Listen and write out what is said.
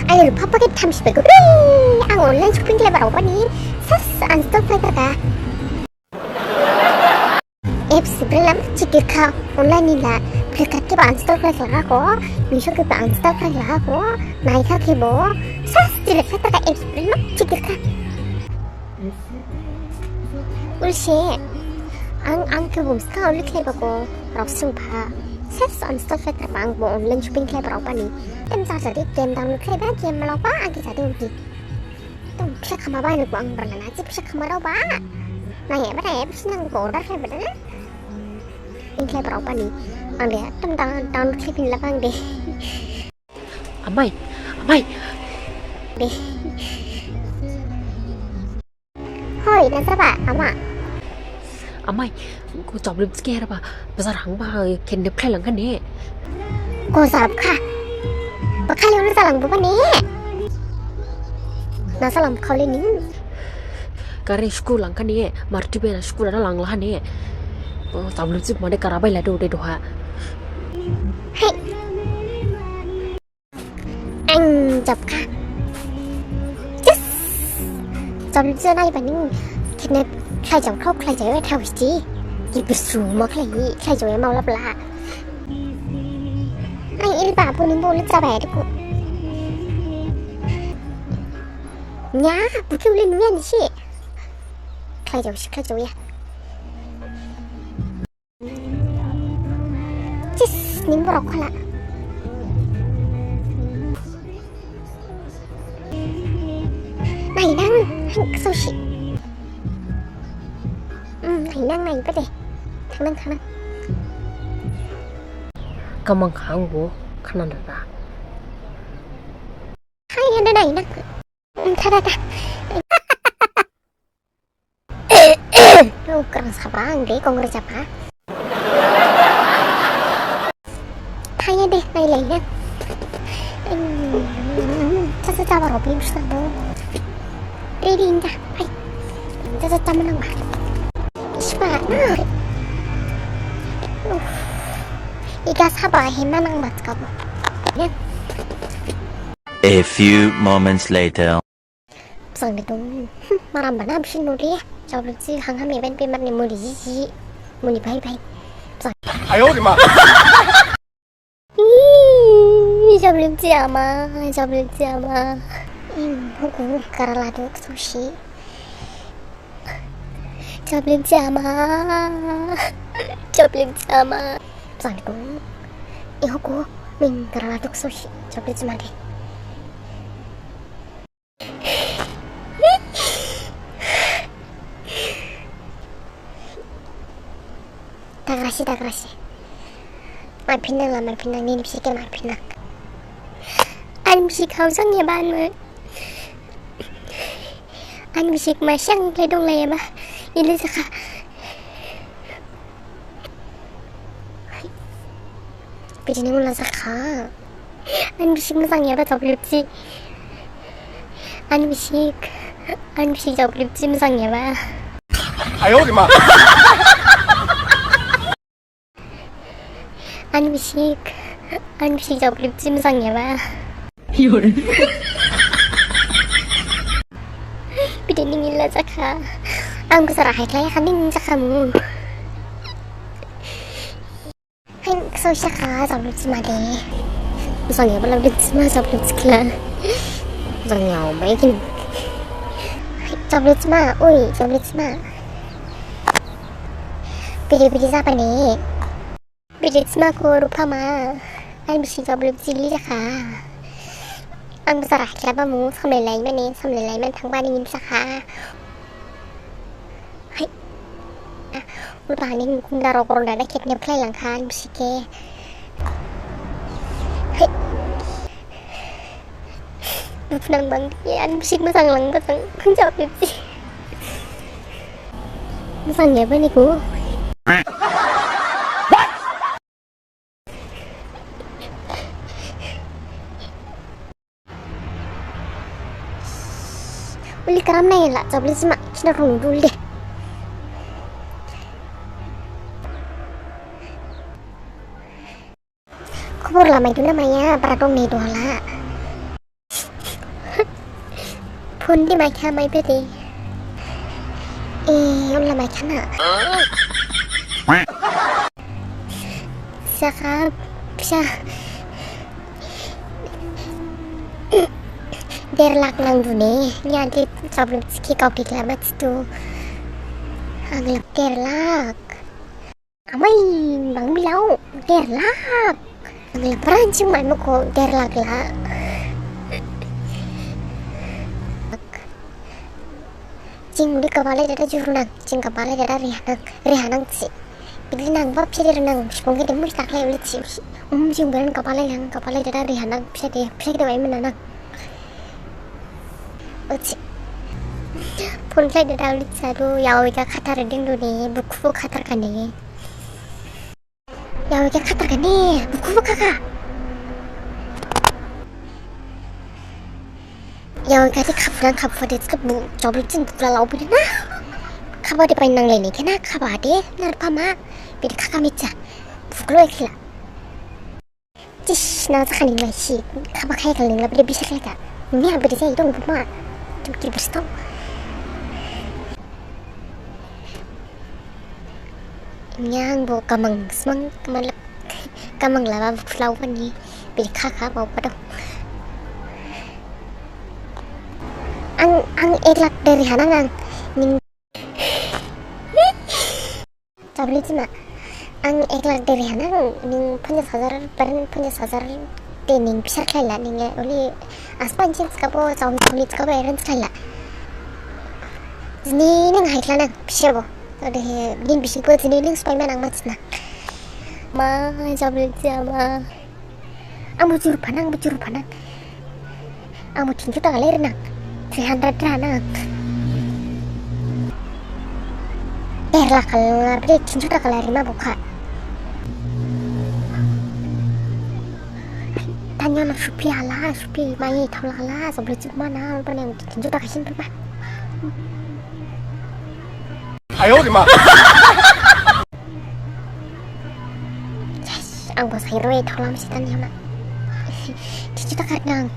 아유 팝하게 탐시배고 앙 온라인 쇼핑 클레버 오바니 사스 안스톨 파이다가 앱 스블람 지킬카 온라인이나 그렇게 안스톨 클레버하고 미쇼그도 안스톨 클레버하고 마이카키 뭐 사스 지르카다가 앱 스블람 지킬카 울시 앙 그봄스카 올리 클레버고 럽승 봐 사스 안스톨 클레버 뭐 온라인 쇼핑 클레버 오바니 em sao sở thích game download cái bé game mà lâu quá anh thì giả điều gì tôi sẽ không bao được bọn rồi là nó sẽ không bao đâu quá này em bắt em sẽ năng cổ đó hay vậy đó anh khai bảo bạn đi anh để trong download cái pin là băng đi mày đi thôi là sao bạn mày cô chọn lượm kia rồi bà bây giờ hắn bà khen đẹp khai lắm cái này cô sao khá bakal salang bukan nih nah salam kali ini karena sekolah kan nih marti bela sekolah ada lang lah nih tablet sih mana karabai lah do doha hei anh chụp ka yes chụp chưa này bạn nhưng thế này khai chồng khóc khai chơi theo gì kịp xuống mà khai chơi mau lấp lạ anh 일바 보는 볼을 잡아야 되고 냐 무게 올리는 게 아니지 클라이저야 치스 님보라 콜라 này năng hành sushi này năng này có đây thằng năng 가만 가고 가난하다. 하이 근데 나 이나 타다다. 그런 사방데 공으로 잡아. 하이 데 나이 레이나. 짜자 잡아로 빔스다 뭐. 리린다. 하이. 짜자 잡는 거. 시바나. 이가 사봐 해만한 맛가보. A few moments later. Rằng được đúng mà làm bản nam xin nô đi cho được chứ hàng hai bên bên mặt này mua gì mua đi bay rồi ai ơi mà cho được chứ mà không có cara là được sushi cho được chứ mà rằng đúng yêu cô mình cara là được sushi cho được chứ mà đi 다그라시 말피낭 니 입시게 말피낭 안식 감성의 반을 안식 마샹 개동래 마 일리사카 비지니 몰라사카 안식 무상이라 접립지 안식 접립지 무상이라 아유 엄마 안식 접립지 무상이라 열 비디닝 일라자카 ang gusto rahay kaya kanin sa kamu hay so siya ka sa blitz mali musangya pala blitz ma sa blitz kla musangya o ba ikin sa blitz ma uy sa blitz ma pili sa pa ni blitz ma ko rupa ma ay bisi sa blitz li ka ang gusto rahay kaya ba mo samlelay man thang ba ningin sa ka 우리 반인 군다로 고르다가 캣냅 클라이랑 칸 무시게 무프랑 방귀 안 무식 무상랑 무상 흥자 없지 무상 예번이고 우리 그럼 나일라 저블리지 마 키나롱 룰래 Kubur lama itu namanya Pradong Nedola 폰 di mai kha mai bede la mai khana Siyaครับsiya derlak lang dune yan di problem ski kau diklamat itu ang derlak amai bang bilau derlak ang lebaran cuma mau ko derlak lah Cing di kepala dada jurunang, cing kepala dada rihanang sih. Bili nang bab sih renang, sepungki demu tak lagi ulit sih. Cing beran kepala dada rihanang bisa kita main menanang. Uci. Pun lagi dada ulit satu, ya wika kata reding dulu buku kata kan nih. Ya wika kata kan nih, buku kakak. Ya kati kafuran itu kan coba cint pulau beri na kabar di painang lain ni kena kabar deh narpama beri kakak meja pulau ekla cis na sakali masih kabar kayak kalian lah beri bisa kayak ni beri saya itu rumah cuma berstau yang bu kamang semang kamang lava pulau ni beri kakak mau pada ang eglak dari hanangan ning Tabli cuma ang eglak dari hanang ning punya sadar ning bisa kala ning oli aspan cins kabo jom kulit kabo eran kala ni ning haikla nang bisa bo ode ning bisa bo ni ning supaya menang match na ma jabli cuma ang bujur panang ang tinju tak galer nang 300 anak lah kalau ngarep cinta tak lari mah buka tanya nak supi ala supi mai thau ala sebelum cuma na pernah cinta tak kasih rumah 哎呦我的妈 yes ang bos hero thau lam sitan ya mak cinta tak kadang